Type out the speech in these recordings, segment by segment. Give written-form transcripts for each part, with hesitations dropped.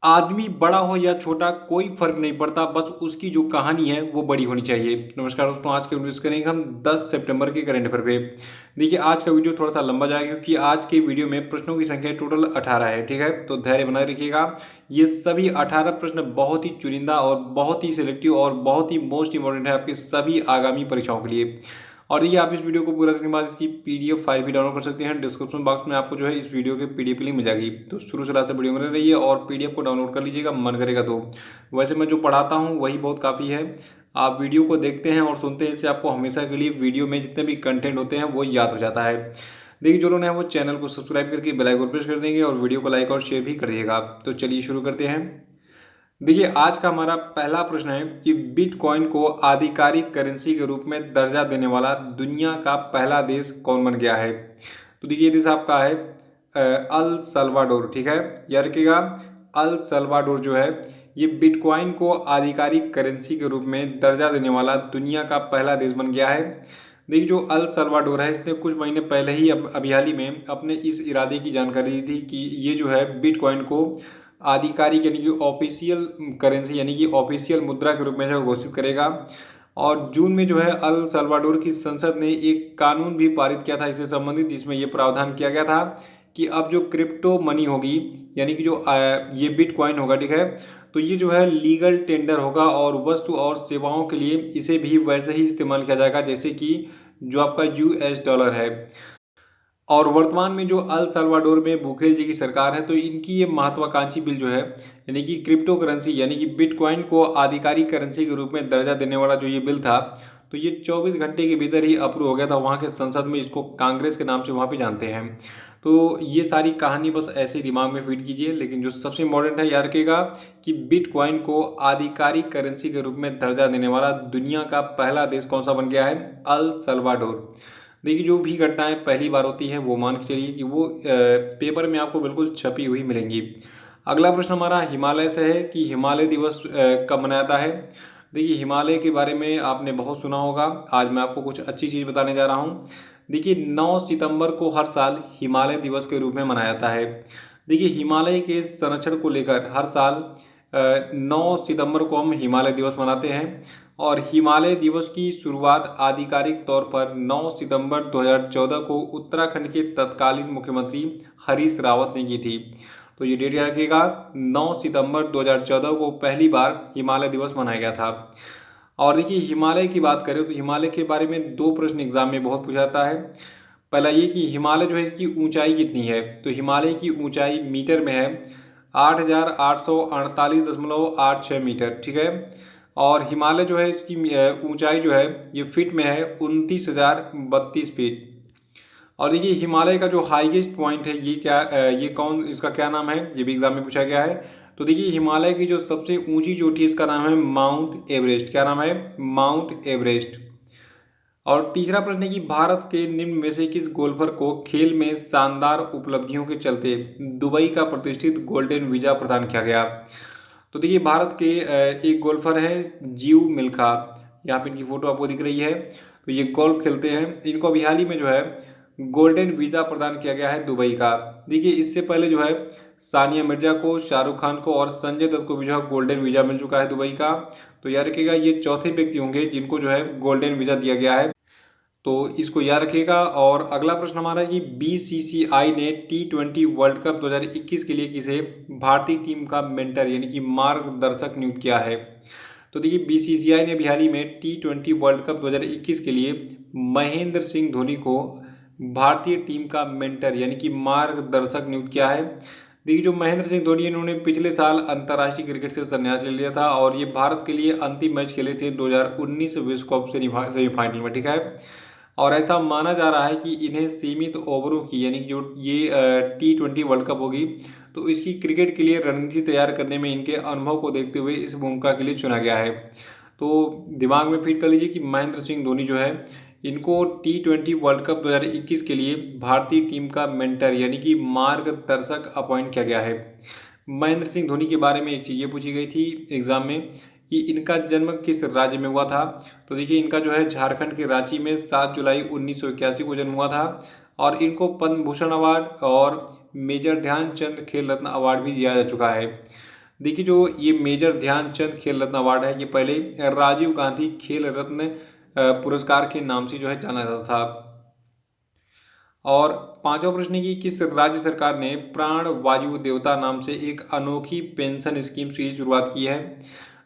आदमी बड़ा हो या छोटा कोई फ़र्क नहीं पड़ता, बस उसकी जो कहानी है वो बड़ी होनी चाहिए। नमस्कार दोस्तों, आज के वीडियो डिस्कस करेंगे हम 10 सितंबर के करंट अफेयर पे। देखिए आज का वीडियो थोड़ा-सा लंबा जाएगा क्योंकि आज के वीडियो में प्रश्नों की संख्या टोटल 18 है, ठीक है? तो धैर्य बनाए रखिएगा। ये सभी 18 प्रश्न बहुत ही चुनिंदा और बहुत ही सिलेक्टिव और बहुत ही मोस्ट इम्पोर्टेंट है आपके सभी आगामी परीक्षाओं के लिए। और देखिए आप इस वीडियो को पूरा देखने के बाद इसकी पीडीएफ फाइल भी डाउनलोड कर सकते हैं। डिस्क्रिप्शन बॉक्स में आपको जो है इस वीडियो के पीडीएफ लिंक मिल जाएगी। तो शुरू से लास्ट तक वीडियो में रहिए और पीडीएफ को डाउनलोड कर लीजिएगा, मन करेगा तो। वैसे मैं जो पढ़ाता हूँ वही बहुत काफ़ी है। आप वीडियो को देखते हैं और सुनते हैं, इससे आपको हमेशा के लिए वीडियो में जितने भी कंटेंट होते हैं वो याद हो जाता है। देखिए जो लोग हैं वो चैनल को सब्सक्राइब करके बेल आइकन प्रेस कर देंगे और वीडियो को लाइक और शेयर भी कर दिएगा। तो चलिए शुरू करते हैं। देखिए आज का हमारा पहला प्रश्न है कि बिटकॉइन को आधिकारिक करेंसी के रूप में दर्जा देने वाला दुनिया का पहला देश कौन बन गया है। तो देखिए ये देश आपका है अल सल्वाडोर, ठीक है, याद रखिएगा। अल सल्वाडोर जो है ये बिटकॉइन को आधिकारिक करेंसी के रूप में दर्जा देने वाला दुनिया का पहला देश बन गया है। देखिए जो अल सल्वाडोर है इसने कुछ महीने पहले ही अभी हाल ही में अपने इस इरादे की जानकारी दी थी कि ये जो है बिटकॉइन को आधिकारिक यानी कि ऑफिशियल करेंसी यानी कि ऑफिशियल मुद्रा के रूप में जो घोषित करेगा। और जून में जो है अल सल्वाडोर की संसद ने एक कानून भी पारित किया था इससे संबंधित, जिसमें ये प्रावधान किया गया था कि अब जो क्रिप्टो मनी होगी यानी कि जो ये बिटकॉइन होगा, ठीक है, तो ये जो है लीगल टेंडर होगा और वस्तु और सेवाओं के लिए इसे भी वैसे ही इस्तेमाल किया जाएगा जैसे कि जो आपका यूएस डॉलर है। और वर्तमान में जो अल साल्वाडोर में बुकेल जी की सरकार है, तो इनकी ये महत्वाकांक्षी बिल जो है यानी कि क्रिप्टो करेंसी यानी कि बिटकॉइन को आधिकारिक करेंसी के रूप में दर्जा देने वाला जो ये बिल था, तो ये 24 घंटे के भीतर ही अप्रूव हो गया था वहाँ के संसद में। इसको कांग्रेस के नाम से वहाँ पे जानते हैं। तो ये सारी कहानी बस ऐसे ही दिमाग में फिट कीजिए, लेकिन जो सबसे इम्पोर्टेंट है याद रखिएगा कि बिटकॉइन को आधिकारिक करेंसी के रूप में दर्जा देने वाला दुनिया का पहला देश कौन सा बन गया है, अल सल्वाडोर। देखिए जो भी घटनाएं पहली बार होती हैं वो मान के चलिए कि वो पेपर में आपको बिल्कुल छपी हुई मिलेंगी। अगला प्रश्न हमारा हिमालय से है कि हिमालय दिवस कब मनाया जाता है। देखिए हिमालय के बारे में आपने बहुत सुना होगा, आज मैं आपको कुछ अच्छी चीज़ बताने जा रहा हूँ। देखिए 9 सितंबर को हर साल हिमालय दिवस के रूप में मनाया जाता है। देखिए हिमालय के संरक्षण को लेकर हर साल 9 सितंबर को हम हिमालय दिवस मनाते हैं। और हिमालय दिवस की शुरुआत आधिकारिक तौर पर 9 सितंबर 2014 को उत्तराखंड के तत्कालीन मुख्यमंत्री हरीश रावत ने की थी। तो ये डेट याद रखिएगा, 9 सितंबर 2014 को पहली बार हिमालय दिवस मनाया गया था। और देखिए हिमालय की बात करें तो हिमालय के बारे में दो प्रश्न एग्जाम में बहुत पूछा जाता है। पहला ये कि हिमालय जो है इसकी ऊंचाई कितनी है। तो हिमालय की ऊंचाई मीटर में है 8,848.86 मीटर, ठीक है। और हिमालय जो है इसकी ऊंचाई जो है ये फीट में है 29,032 फीट। और देखिए हिमालय का जो हाईएस्ट पॉइंट है ये क्या ये कौन, इसका क्या नाम है, ये भी एग्जाम में पूछा गया है। तो देखिए हिमालय की जो सबसे ऊंची चोटी है इसका नाम है माउंट एवरेस्ट। क्या नाम है, माउंट एवरेस्ट। और तीसरा प्रश्न है कि भारत के निम्न में से किस गोल्फर को खेल में शानदार उपलब्धियों के चलते दुबई का प्रतिष्ठित गोल्डन वीजा प्रदान किया गया। तो देखिए भारत के एक गोल्फर हैं जीव मिल्खा, यहाँ पे इनकी फोटो आपको दिख रही है। तो ये गोल्फ खेलते हैं, इनको अभी हाल ही में जो है गोल्डन वीजा प्रदान किया गया है दुबई का। देखिए इससे पहले जो है सानिया मिर्जा को, शाहरुख खान को और संजय दत्त को भी जो है गोल्डन वीजा मिल चुका है दुबई का। तो याद रखिएगा ये चौथे व्यक्ति होंगे जिनको जो है गोल्डन वीजा दिया गया है। तो इसको याद रखिएगा। और अगला प्रश्न हमारा है कि बीसीसीआई ने T20 वर्ल्ड कप 2021 के लिए किसे भारतीय टीम का मेंटर यानी कि मार्गदर्शक नियुक्त किया है। तो देखिए बीसीसीआई ने बिहार में T20 वर्ल्ड कप 2021 के लिए महेंद्र सिंह धोनी को भारतीय टीम का मेंटर यानी कि मार्गदर्शक नियुक्त किया है। देखिए जो महेंद्र सिंह धोनी इन्होंने पिछले साल अंतर्राष्ट्रीय क्रिकेट से संन्यास ले लिया था और ये भारत के लिए अंतिम मैच खेले थे 2019 विश्व कप सेमीफाइनल में, ठीक है। और ऐसा माना जा रहा है कि इन्हें सीमित ओवरों की यानी कि जो ये T20 वर्ल्ड कप होगी तो इसकी क्रिकेट के लिए रणनीति तैयार करने में इनके अनुभव को देखते हुए इस भूमिका के लिए चुना गया है। तो दिमाग में फिट कर लीजिए कि महेंद्र सिंह धोनी जो है इनको T20 वर्ल्ड कप 2021 के लिए भारतीय टीम का मेंटर यानी कि मार्गदर्शक अपॉइंट किया गया है। महेंद्र सिंह धोनी के बारे में एक चीज़ ये पूछी गई थी एग्जाम में कि इनका जन्म किस राज्य में हुआ था। तो देखिए इनका जो है झारखंड के रांची में 7 जुलाई 1981 को जन्म हुआ था। और इनको पद्म भूषण अवार्ड और मेजर ध्यानचंद खेल रत्न अवार्ड भी दिया जा चुका है। देखिए जो ये मेजर ध्यानचंद खेल रत्न अवार्ड है, ये पहले राजीव गांधी खेल रत्न पुरस्कार के नाम से जो है जाना जाता था। और पांचवा प्रश्न की किस राज्य सरकार ने प्राण वायु देवता नाम से एक अनोखी पेंशन स्कीम की शुरुआत की है?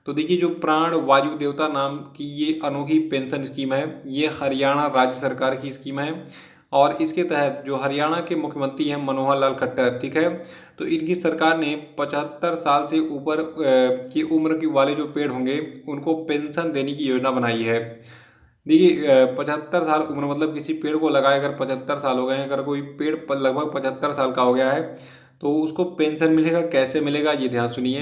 तो देखिए जो प्राण वायु देवता नाम की ये अनोखी पेंशन स्कीम है, ये हरियाणा राज्य सरकार की स्कीम है। और इसके तहत जो हरियाणा के मुख्यमंत्री हैं मनोहर लाल खट्टर, ठीक है, तो इनकी सरकार ने 75 साल से ऊपर की उम्र के वाले जो पेड़ होंगे उनको पेंशन देने की योजना बनाई है। देखिए 75 साल उम्र मतलब किसी पेड़ को लगाए अगर 75 साल हो गए हैं, अगर कोई पेड़ लगभग 75 साल का हो गया है तो उसको पेंशन मिलेगा। कैसे मिलेगा ये ध्यान सुनिए।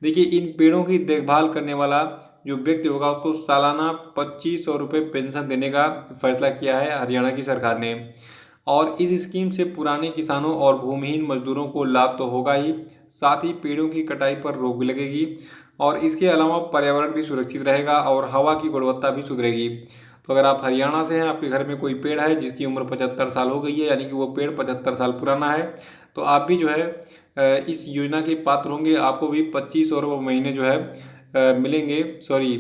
देखिए इन पेड़ों की देखभाल करने वाला जो व्यक्ति होगा उसको सालाना 2500 रुपये पेंशन देने का फैसला किया है हरियाणा की सरकार ने। और इस स्कीम से पुराने किसानों और भूमिहीन मजदूरों को लाभ तो होगा ही, साथ ही पेड़ों की कटाई पर रोक भी लगेगी और इसके अलावा पर्यावरण भी सुरक्षित रहेगा और हवा की गुणवत्ता भी सुधरेगी। तो अगर आप हरियाणा से हैं, आपके घर में कोई पेड़ है जिसकी उम्र 75 साल हो गई है, यानी कि वो पेड़ 75 साल पुराना है, तो आप भी जो है इस योजना के पात्र होंगे। आपको भी 2500 रुपये महीने जो है मिलेंगे, सॉरी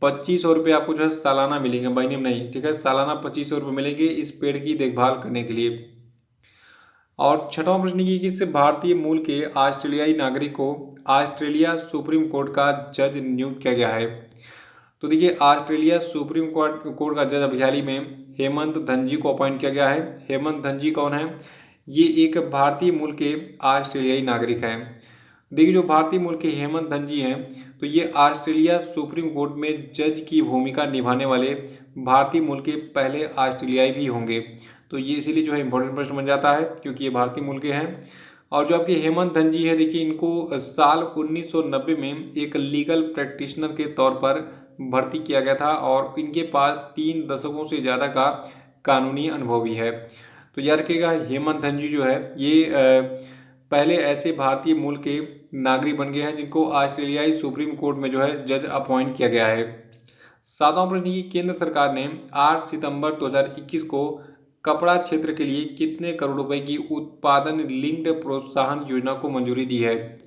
2500 रुपये आपको जो है सालाना मिलेंगे, महीने में नहीं, ठीक है, सालाना 2500 रुपये मिलेंगे इस पेड़ की देखभाल करने के लिए। और छठवां प्रश्न की किस भारतीय मूल के ऑस्ट्रेलियाई नागरिक को ऑस्ट्रेलिया सुप्रीम कोर्ट का जज नियुक्त किया गया है? तो देखिए ऑस्ट्रेलिया सुप्रीम कोर्ट का जज अभी हाल ही में हेमंत धनजी को अपॉइंट किया गया है। हेमंत धनजी कौन है? ये एक भारतीय मूल के ऑस्ट्रेलियाई नागरिक हैं। देखिए जो भारतीय मूल के हेमंत धनजी हैं, तो ये ऑस्ट्रेलिया सुप्रीम कोर्ट में जज की भूमिका निभाने वाले भारतीय मूल के पहले ऑस्ट्रेलियाई भी होंगे। तो ये इसीलिए जो है इंपॉर्टेंट प्रश्न बन जाता है क्योंकि ये भारतीय मूल के हैं। और जो आपके हेमंत धनजी है, देखिए इनको साल 1990 में एक लीगल प्रैक्टिशनर के तौर पर भर्ती किया गया था और इनके पास 3 दशकों से ज़्यादा का कानूनी अनुभव भी है। तो याद रखिएगा हेमंत धनजी जो है ये पहले ऐसे भारतीय मूल के नागरिक बन गए हैं जिनको ऑस्ट्रेलियाई सुप्रीम कोर्ट में जो है जज अपॉइंट किया गया है। सातवां प्रश्न की केंद्र सरकार ने 8 सितंबर 2021 को कपड़ा क्षेत्र के लिए कितने करोड़ रुपए की उत्पादन लिंक्ड प्रोत्साहन योजना को मंजूरी दी है?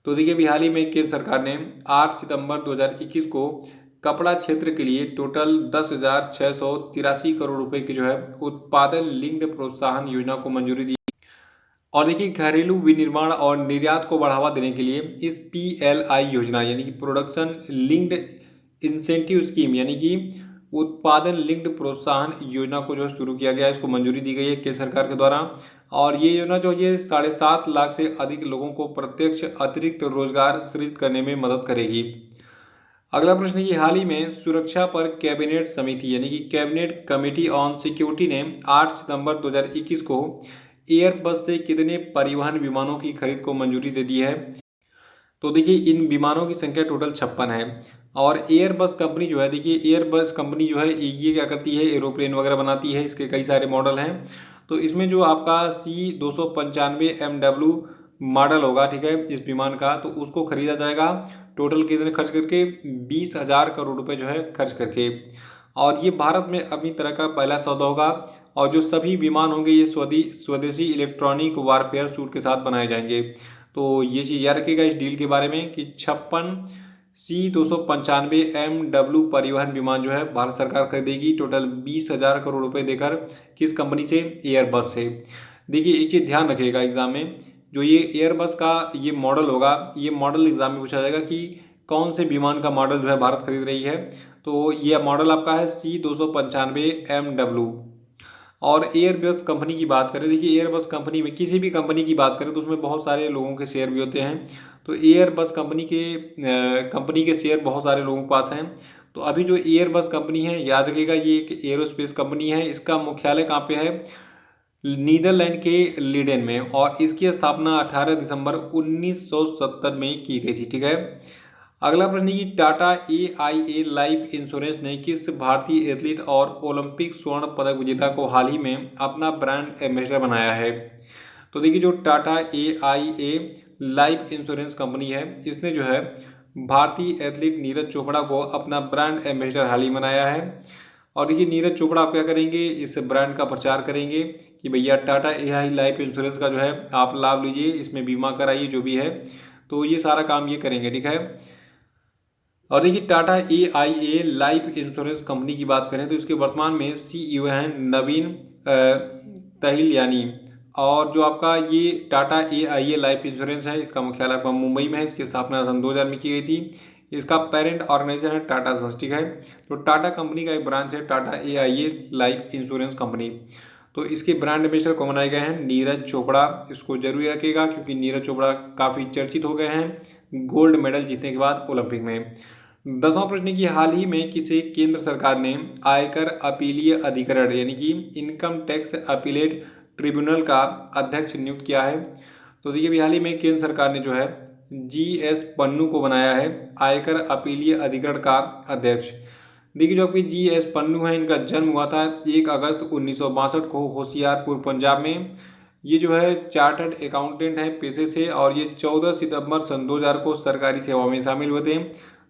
तो देखिए अभी हाल ही में केंद्र सरकार ने 8 सितंबर 2021 को कपड़ा क्षेत्र के लिए टोटल 10,683 करोड़ रुपए की जो है उत्पादन लिंक्ड प्रोत्साहन योजना को मंजूरी दी। और देखिए घरेलू विनिर्माण और निर्यात को बढ़ावा देने के लिए इस PLI योजना यानी कि प्रोडक्शन लिंक्ड इंसेंटिव स्कीम यानी कि उत्पादन लिंक्ड प्रोत्साहन योजना को जो शुरू किया गया है, इसको मंजूरी दी गई है केंद्र सरकार के द्वारा। और ये योजना जो है 7.5 लाख से अधिक लोगों को प्रत्यक्ष अतिरिक्त रोजगार सृजित करने में मदद करेगी। अगला प्रश्न ये हाल ही में सुरक्षा पर कैबिनेट समिति यानी कि कैबिनेट कमेटी ऑन सिक्योरिटी ने 8 सितंबर 2021 को एयरबस से कितने परिवहन विमानों की खरीद को मंजूरी दे दी है? तो देखिए इन विमानों की संख्या टोटल 56 है। और एयरबस कंपनी जो है, देखिए एयरबस कंपनी जो है ये क्या करती है, एरोप्लेन वगैरह बनाती है, इसके कई सारे मॉडल हैं। तो इसमें जो आपका C295MW मॉडल होगा, ठीक है, इस विमान का, तो उसको खरीदा जाएगा टोटल कितने खर्च करके? 20,000 करोड़ रुपए जो है खर्च करके। और ये भारत में अपनी तरह का पहला सौदा होगा। और जो सभी विमान होंगे ये स्वदेशी इलेक्ट्रॉनिक वारफेयर सूट के साथ बनाए जाएंगे। तो ये चीज़ याद रखिएगा इस डील के बारे में कि 56 C295MW परिवहन विमान जो है भारत सरकार खरीदेगी टोटल 20,000 करोड़ रुपए देकर। किस कंपनी से? एयरबस से। देखिए एक चीज़ ध्यान रखिएगा एग्जाम में, जो ये एयरबस का ये मॉडल होगा, ये मॉडल एग्जाम में पूछा जाएगा कि कौन से विमान का मॉडल जो है भारत खरीद रही है। तो ये मॉडल आपका है C295MW। और एयरबस कंपनी की बात करें, देखिए एयरबस कंपनी में किसी भी कंपनी की बात करें तो उसमें बहुत सारे लोगों के शेयर भी होते हैं। तो एयरबस कंपनी के शेयर बहुत सारे लोगों के पास हैं। तो अभी जो एयरबस कंपनी है, याद रखिएगा ये एक एरोस्पेस कंपनी है। इसका मुख्यालय कहाँ पे है? नीदरलैंड के लीडेन में। और इसकी स्थापना 18 दिसंबर 1970 में की गई थी, ठीक है। अगला प्रश्न की टाटा AIA लाइफ इंश्योरेंस ने किस भारतीय एथलीट और ओलंपिक स्वर्ण पदक विजेता को हाल ही में अपना ब्रांड एम्बेसडर बनाया है? तो देखिए जो Tata AIA life insurance company है, इसने जो है भारतीय एथलीट नीरज चोपड़ा को अपना ब्रांड एम्बेसडर हाल ही बनाया है। और देखिए नीरज चोपड़ा आप क्या करेंगे, इस ब्रांड का प्रचार करेंगे कि भैया टाटा AI लाइफ इंश्योरेंस का जो है आप लाभ लीजिए, इसमें बीमा कराइए जो भी है। तो ये सारा काम ये करेंगे, ठीक है। और देखिए Tata AIA life insurance company की बात करें तो इसके वर्तमान में CEO हैं नवीन तहिलियानी। और जो आपका ये टाटा AIA लाइफ इंश्योरेंस है, इसका मुख्यालय आपका मुंबई में है। इसकी स्थापना सन 2000 में की गई थी। इसका पेरेंट ऑर्गेनाइजेशन है टाटा सन्स, ठीक है। तो टाटा कंपनी का एक ब्रांच है Tata AIA life insurance company. तो इसके ब्रांड एम्बेसडर को बनाए गए हैं नीरज चोपड़ा। इसको जरूर रखिएगा क्योंकि नीरज चोपड़ा काफ़ी चर्चित हो गए हैं गोल्ड मेडल जीतने के बाद ओलंपिक में। 10वां प्रश्न की हाल ही में किसे केंद्र सरकार ने आयकर अपीलीय अधिकरण यानी कि इनकम टैक्स अपीलेट ट्रिब्यूनल का अध्यक्ष नियुक्त किया है। तो देखिए अभी हाल ही में केंद्र सरकार ने जो है GS पन्नू को बनाया है आयकर अपीलीय अधिकरण का अध्यक्ष। देखिए जो आपकी GS पन्नू है, इनका जन्म हुआ था 1 अगस्त 1962 को होशियारपुर पंजाब में। ये जो है चार्टर्ड अकाउंटेंट है पेशे से और ये 14 सितंबर सन 2000 को सरकारी सेवा में शामिल हुए थे।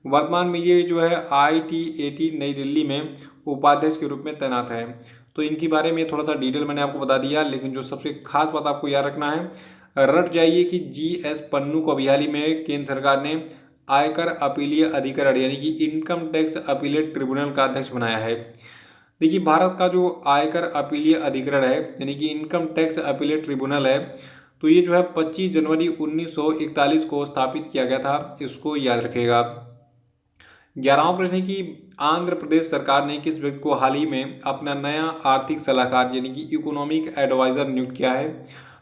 वर्तमान में ये जो है ITAT नई दिल्ली में उपाध्यक्ष के रूप में तैनात है। तो इनके बारे में थोड़ा सा डिटेल मैंने आपको बता दिया, लेकिन जो सबसे खास बात आपको याद रखना है, रट जाइए कि GS पन्नू को अभी हाल ही में केंद्र सरकार ने आयकर अपीलीय अधिकरण यानी कि इनकम टैक्स अपीलेट ट्रिब्यूनल का अध्यक्ष बनाया है। देखिए भारत का जो आयकर अपीलीय अधिकरण है यानी कि इनकम टैक्स अपीलेट ट्रिब्यूनल है, तो ये जो है 25 जनवरी 1941 को स्थापित किया गया था, इसको याद रखिएगा। 11वां प्रश्न है कि आंध्र प्रदेश सरकार ने किस व्यक्ति को हाल ही में अपना नया आर्थिक सलाहकार यानी कि इकोनॉमिक एडवाइजर नियुक्त किया है।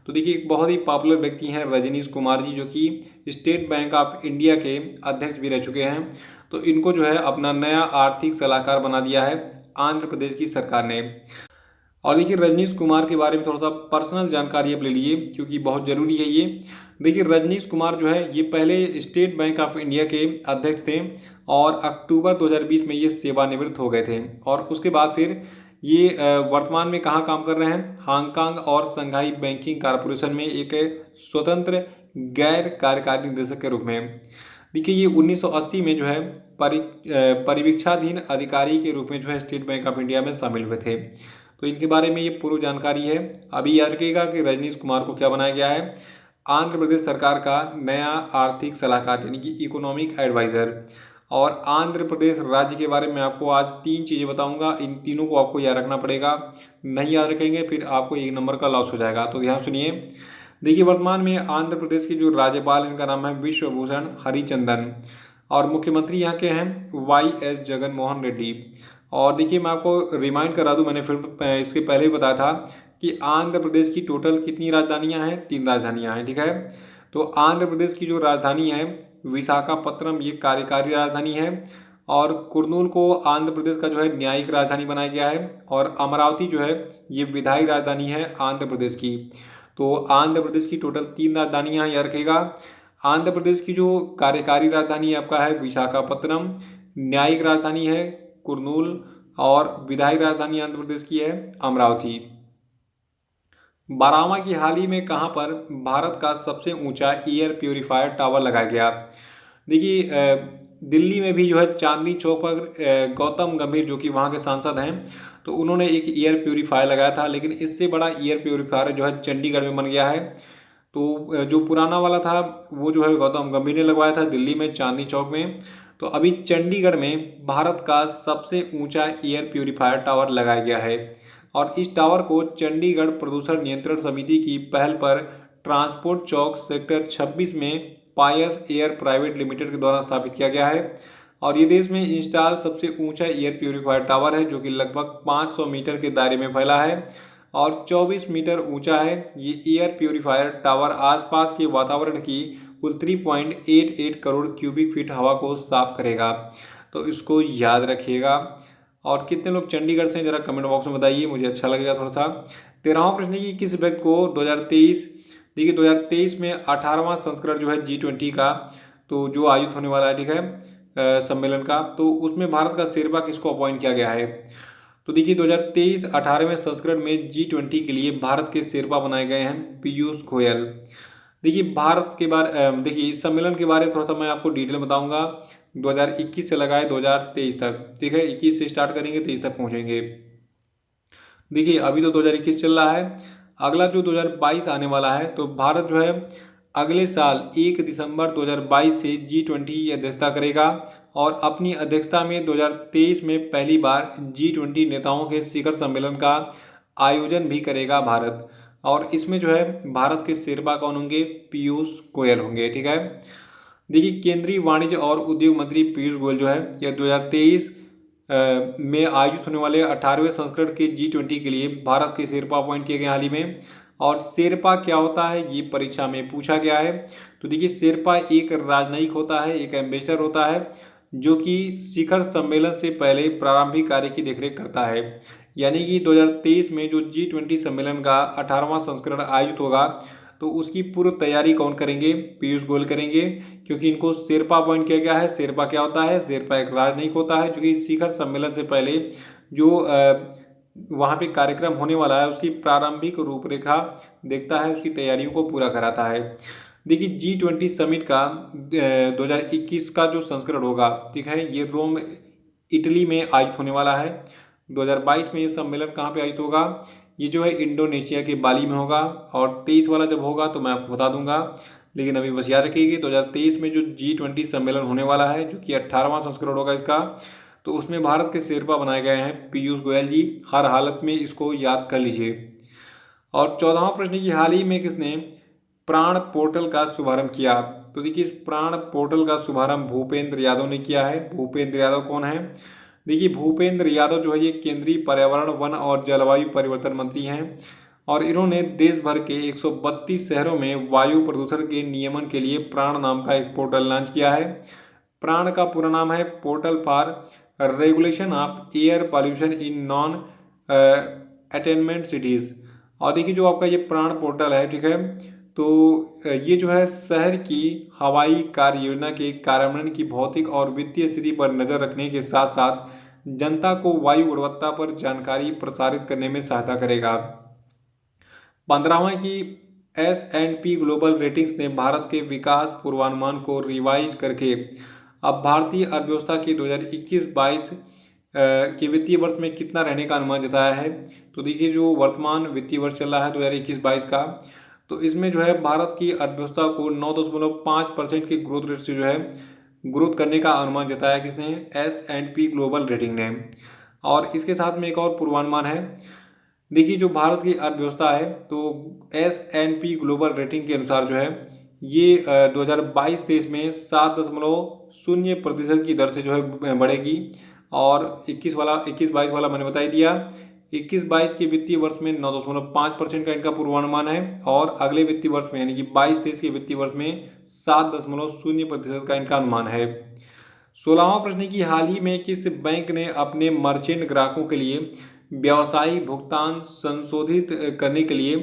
तो देखिए एक बहुत ही पॉपुलर व्यक्ति हैं रजनीश कुमार जी, जो कि स्टेट बैंक ऑफ इंडिया के अध्यक्ष भी रह चुके हैं। तो इनको जो है अपना नया आर्थिक सलाहकार बना दिया है आंध्र प्रदेश की सरकार ने। और देखिए रजनीश कुमार के बारे में थोड़ा सा पर्सनल जानकारी आप ले लीजिए क्योंकि बहुत ज़रूरी है ये। देखिए रजनीश कुमार जो है ये पहले स्टेट बैंक ऑफ इंडिया के अध्यक्ष थे और अक्टूबर 2020 में ये सेवानिवृत्त हो गए थे। और उसके बाद फिर ये वर्तमान में कहाँ काम कर रहे हैं, हांगकांग और संघाई बैंकिंग कारपोरेशन में एक स्वतंत्र गैर कार्यकारी निदेशक के रूप में। देखिए ये 1980 में जो है परिवीक्षाधीन अधिकारी के रूप में जो है स्टेट बैंक ऑफ इंडिया में शामिल हुए थे। तो इनके बारे में ये पूर्व जानकारी है। अभी याद रखिएगा कि रजनीश कुमार को क्या बनाया गया है, आंध्र प्रदेश सरकार का नया आर्थिक सलाहकार यानी कि इकोनॉमिक एडवाइजर। और आंध्र प्रदेश राज्य के बारे में आपको आज 3 चीज़ें बताऊंगा, इन तीनों को आपको याद रखना पड़ेगा। नहीं याद रखेंगे फिर आपको 1 नंबर का लॉस हो जाएगा। तो ध्यान सुनिए। देखिए वर्तमान में आंध्र प्रदेश के जो राज्यपाल, इनका नाम है विश्वभूषण हरिचंदन और मुख्यमंत्री यहाँ के हैं YS जगन मोहन रेड्डी। और देखिए मैं आपको रिमाइंड करा दूं, मैंने फिर इसके पहले ही बताया था कि आंध्र प्रदेश की टोटल कितनी राजधानियां हैं, 3 राजधानियां हैं, ठीक है। तो आंध्र प्रदेश की जो राजधानी है विशाखापत्तनम, ये कार्यकारी राजधानी है। और कुर्नूल को आंध्र प्रदेश का जो है न्यायिक राजधानी बनाया गया है। और अमरावती जो है ये विधायी राजधानी है आंध्र प्रदेश की। तो आंध्र प्रदेश की टोटल 3 राजधानियां याद रखिएगा। आंध्र प्रदेश की जो कार्यकारी राजधानी आपका है विशाखापत्तनम, न्यायिक राजधानी है कुर्नूल और विधायी राजधानी आंध्र प्रदेश की है अमरावती। 12वां की हाल ही में कहां पर भारत का सबसे ऊंचा एयर प्यूरिफायर टावर लगाया गया। देखिए दिल्ली में भी जो है चांदनी चौक पर गौतम गंभीर जो कि वहां के सांसद हैं, तो उन्होंने एक एयर प्यूरिफायर लगाया था। लेकिन इससे बड़ा एयर प्यूरिफायर जो है चंडीगढ़ में बन गया है। तो जो पुराना वाला था वो जो है गौतम गंभीर ने लगवाया था दिल्ली में चांदनी चौक में। तो अभी चंडीगढ़ में भारत का सबसे ऊंचा एयर प्यूरिफायर टावर लगाया गया है। और इस टावर को चंडीगढ़ प्रदूषण नियंत्रण समिति की पहल पर ट्रांसपोर्ट चौक सेक्टर 26 में पायस एयर प्राइवेट लिमिटेड के द्वारा स्थापित किया गया है। और ये देश में इंस्टॉल सबसे ऊंचा एयर प्यूरिफायर टावर है जो कि लगभग 500 मीटर के दायरे में फैला है और 24 मीटर ऊंचा है। ये एयर प्यूरिफायर टावर आसपास के वातावरण की कुल 3.88 करोड़ क्यूबिक फीट हवा को साफ करेगा। तो इसको याद रखिएगा। और कितने लोग चंडीगढ़ से जरा कमेंट बॉक्स में बताइए, मुझे अच्छा लगेगा थोड़ा सा। 13वां प्रश्न है कि किस व्यक्ति को 2023, देखिए 2023 में 18वां संस्करण जो है G20 का, तो जो आयोजित होने वाला है, ठीक है, सम्मेलन का, तो उसमें भारत का शेरपा किसको अपॉइंट किया गया है। तो देखिए 2023 18वें संस्करण में G20 के लिए भारत के शेरपा बनाए गए हैं पीयूष गोयल। देखिए भारत के बारे देखिए इस सम्मेलन के बारे में थोड़ा सा मैं आपको डिटेल बताऊंगा। 2021 से लगाए 2023 तक, ठीक है, 21 से स्टार्ट करेंगे 23 तक पहुंचेंगे। देखिए अभी तो 2021 चल रहा है, अगला जो 2022 आने वाला है, तो भारत जो है अगले साल 1 दिसंबर 2022 से G20 की अध्यक्षता करेगा और अपनी अध्यक्षता में 2023 में पहली बार G20 नेताओं के शिखर सम्मेलन का आयोजन भी करेगा भारत। और इसमें जो है भारत के शेरपा कौन होंगे? पीयूष गोयल होंगे। ठीक है, देखिए केंद्रीय वाणिज्य और उद्योग मंत्री पीयूष गोयल जो है यह 2023 में आयोजित होने वाले 18वें संस्करण के G20 के लिए भारत के शेरपा अपॉइंट किए गए हाल ही में। और शेरपा क्या होता है ये परीक्षा में पूछा गया है। तो देखिए शेरपा एक राजनयिक होता है, एक एम्बेसडर होता है जो कि शिखर सम्मेलन से पहले प्रारंभिक कार्य की देखरेख करता है। यानी कि 2023 में जो G20 सम्मेलन का 18वां संस्करण आयोजित होगा तो उसकी पूर्व तैयारी कौन करेंगे? पीयूष गोयल करेंगे, क्योंकि इनको शेरपा अपॉइंट किया गया है। शेरपा क्या होता है? शेरपा एक राजनयिक होता है जो कि शिखर सम्मेलन से पहले जो वहाँ पे कार्यक्रम होने वाला है उसकी प्रारंभिक रूपरेखा देखता है, उसकी तैयारियों को पूरा कराता है। देखिए G20 समिट का 2021 का जो संस्करण होगा, ठीक है, ये रोम इटली में आयोजित होने वाला है। 2022 में ये सम्मेलन कहाँ पे आयोजित होगा? ये जो है इंडोनेशिया के बाली में होगा। और 23 वाला जब होगा तो मैं आपको बता दूंगा, लेकिन अभी बस याद रखिए 2023 में जो G20 सम्मेलन होने वाला है जो कि 18वां संस्करण होगा इसका, तो उसमें भारत के शेरपा बनाए गए हैं पीयूष गोयल जी। हर हालत में इसको याद कर लीजिए। और 14वां प्रश्न की हाल ही में किसने प्राण पोर्टल का शुभारंभ किया? तो देखिए इस प्राण पोर्टल का शुभारंभ भूपेंद्र यादव ने किया है। भूपेंद्र यादव कौन है? देखिए भूपेंद्र यादव जो है ये केंद्रीय पर्यावरण, वन और जलवायु परिवर्तन मंत्री हैं और इन्होंने देश भर के 132 शहरों में वायु प्रदूषण के नियमन के लिए प्राण नाम का एक पोर्टल लॉन्च किया है। प्राण का पूरा नाम है portal for regulation of air pollution in non attainment cities. और देखिए जो आपका ये प्राण पोर्टल है, ठीक है, तो ये जो है शहर की हवाई कार्य योजना के कार्यान्वयन की भौतिक और वित्तीय स्थिति पर नजर रखने के साथ साथ जनता को वायु गुणवत्ता पर जानकारी प्रसारित करने में सहायता करेगा। 15वां की S&P ग्लोबल रेटिंग्स ने भारत के विकास पूर्वानुमान को रिवाइज करके अब भारतीय अर्थव्यवस्था के 2021-22 के वित्तीय वर्ष में कितना रहने का अनुमान जताया है। तो देखिए जो वर्तमान वित्तीय वर्ष चल रहा है 2021-22 का, तो इसमें जो है भारत की अर्थव्यवस्था को 9.5% के ग्रोथ रेट से जो है ग्रोथ करने का अनुमान जताया किसने? S&P ग्लोबल रेटिंग ने। और इसके साथ में एक और पूर्वानुमान है। देखिए जो भारत की अर्थव्यवस्था है तो S&P ग्लोबल रेटिंग के अनुसार जो है ये 2022-23 में 7.0% की दर से जो है बढ़ेगी। और 21-22 वाला मैंने बता ही दिया। 21-22 के वित्तीय वर्ष में 9.5% का इनका पूर्वानुमान है और अगले वित्तीय वर्ष में यानी कि 22-23 के वित्तीय वर्ष में 7.0% का इनका अनुमान है। 16वां प्रश्न की हाल ही में किस बैंक ने अपने मर्चेंट ग्राहकों के लिए व्यवसायिक भुगतान संशोधित करने के लिए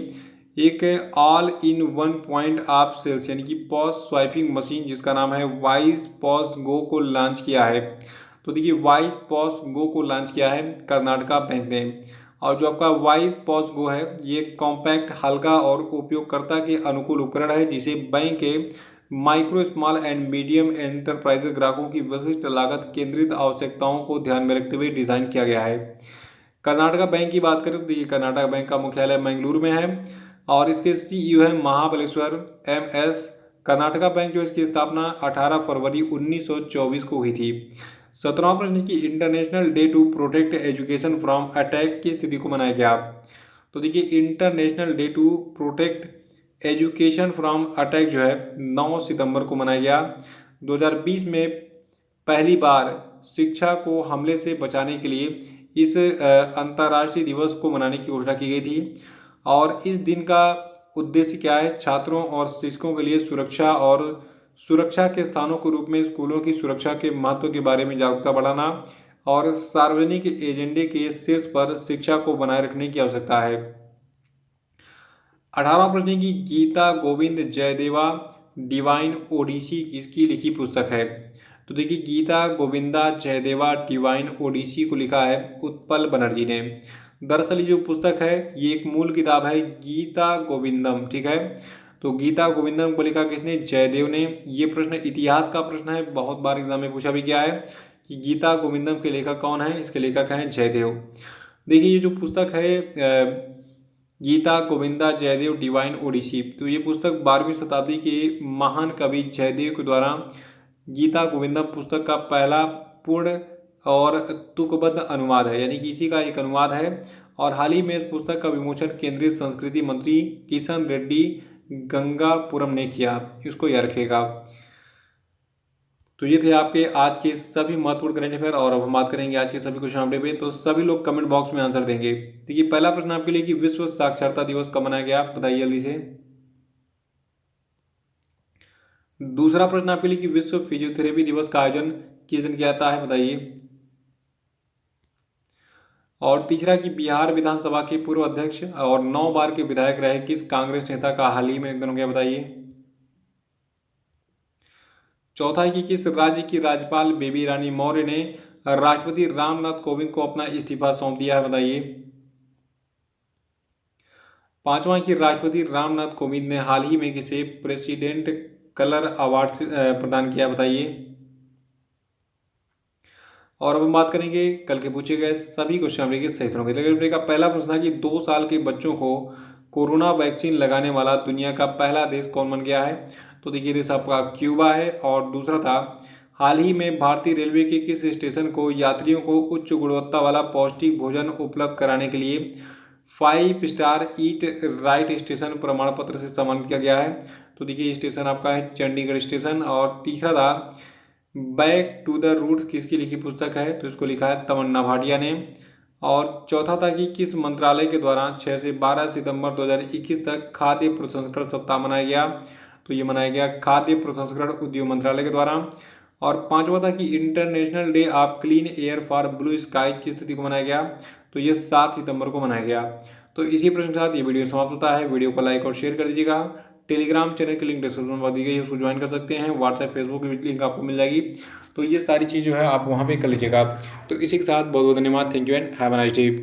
एक all in one point of sales यानी कि पॉस स्वाइपिंग मशीन जिसका नाम है वाइज पॉस गो को लॉन्च किया है? तो देखिए वाइज पॉस गो को लॉन्च किया है कर्नाटका बैंक ने। और जो आपका वाइज पॉस गो है ये कॉम्पैक्ट, हल्का और उपयोगकर्ता के अनुकूल उपकरण है जिसे बैंक के micro, small and medium enterprises ग्राहकों की विशिष्ट लागत केंद्रित आवश्यकताओं को ध्यान में रखते हुए डिजाइन किया गया है। कर्नाटका बैंक की बात करें तो देखिए कर्नाटका बैंक का मुख्यालय मंगलुरु में है और इसके CEO है महाबलेश्वर MS। कर्नाटका बैंक जो इसकी स्थापना 18 फरवरी 1924 को हुई थी। 17वां प्रश्न की international day to protect education from attack की तिथि को मनाया गया? तो देखिए international day to protect education from attack जो है 9 सितंबर को मनाया गया। 2020 में पहली बार शिक्षा को हमले से बचाने के लिए इस अंतर्राष्ट्रीय दिवस को मनाने की घोषणा की गई थी। और इस दिन का उद्देश्य क्या है? छात्रों और शिक्षकों के लिए सुरक्षा और सुरक्षा के स्थानों के रूप में स्कूलों की सुरक्षा के महत्व के बारे में जागरूकता बढ़ाना और सार्वजनिक एजेंडे के शीर्ष पर शिक्षा को बनाए रखने की आवश्यकता है। 18वां प्रश्न की गीता गोविंद जयदेवा डिवाइन ओडिसी किसकी लिखी पुस्तक है? तो देखिए गीता गोविंदा जयदेवा डिवाइन ओडिसी को लिखा है उत्पल बनर्जी ने। दरअसल ये जो पुस्तक है ये एक मूल किताब है गीता गोविंदम, ठीक है, तो गीता गोविंदम को लिखा किसने? जयदेव ने। ये प्रश्न इतिहास का प्रश्न है, बहुत बार एग्जाम में पूछा भी गया है कि गीता गोविंदम के लेखक कौन है? इसके लेखक हैं जयदेव। देखिए ये जो पुस्तक है गीता गोविंदा जयदेव डिवाइन ओडिसी। तो ये पुस्तक 12वीं शताब्दी के महान कवि जयदेव के द्वारा गीता गोविंदा पुस्तक का पहला पूर्ण और तुकबद्ध अनुवाद है, यानी कि इसी का एक अनुवाद है। और हाल ही में इस पुस्तक का विमोचन केंद्रीय संस्कृति मंत्री किशन रेड्डी गंगापुरम ने किया। इसको याद रखिएगा। तो ये थे आपके आज के सभी महत्वपूर्ण करंट अफेयर। और अब हम बात करेंगे आज के सभी क्वेश्चन अपडेट पे। तो सभी लोग कमेंट बॉक्स में आंसर देंगे। देखिए पहला प्रश्न आपके लिए कि विश्व साक्षरता दिवस कब मनाया गया, बताइए जल्दी से। दूसरा प्रश्न आपके लिए कि विश्व फिजियोथेरेपी दिवस का आयोजन किस दिन किया जाता है, बताइए। और तीसरा कि बिहार विधानसभा के पूर्व अध्यक्ष और 9 बार के विधायक रहे किस कांग्रेस नेता का हाल ही में निधन हो गया, बताइए। चौथा है कि किस राज्य की राज्यपाल बेबी रानी मौर्य ने राष्ट्रपति रामनाथ कोविंद को अपना इस्तीफा सौंप दिया है, बताइए। पांचवा कि राष्ट्रपति रामनाथ कोविंद ने हाल ही में किसे प्रेसिडेंट कलर अवार्ड प्रदान किया, बताइए। और अब हम बात करेंगे कल के पूछे गए सभी क्वेश्चन के सही उत्तरों के। का पहला प्रश्न था कि 2 साल के बच्चों को कोरोना वैक्सीन लगाने वाला दुनिया का पहला देश कौन बन गया है, तो देखिए देश आपका क्यूबा है। और दूसरा था हाल ही में भारतीय रेलवे के किस स्टेशन को यात्रियों को उच्च गुणवत्ता वाला पौष्टिक भोजन उपलब्ध कराने के लिए 5 स्टार ईट राइट स्टेशन प्रमाण पत्र से सम्मानित किया गया है, तो देखिए स्टेशन आपका है चंडीगढ़ स्टेशन। और तीसरा था बैक टू द रूट्स किसकी लिखी पुस्तक है, तो इसको लिखा है तमन्ना भाटिया ने। और चौथा था कि किस मंत्रालय के द्वारा 6 से 12 सितंबर 2021 तक खाद्य प्रसंस्करण सप्ताह मनाया गया, तो ये मनाया गया खाद्य प्रसंस्करण उद्योग मंत्रालय के द्वारा। और पांचवा था कि international day of clean air for blue sky किस तिथि को मनाया गया, तो ये 7 सितंबर को मनाया गया। तो इसी प्रश्न के साथ ये वीडियो समाप्त होता है। वीडियो को लाइक और शेयर कर दीजिएगा। टेलीग्राम चैनल की लिंक डिस्क्रिप्शन में दी गई है, उसको ज्वाइन कर सकते हैं। व्हाट्सएप फेसबुक की लिंक आपको मिल जाएगी। तो ये सारी चीज़ जो है आप वहाँ पे कर लीजिएगा। तो इसी के साथ बहुत बहुत धन्यवाद। Thank you and have a nice day.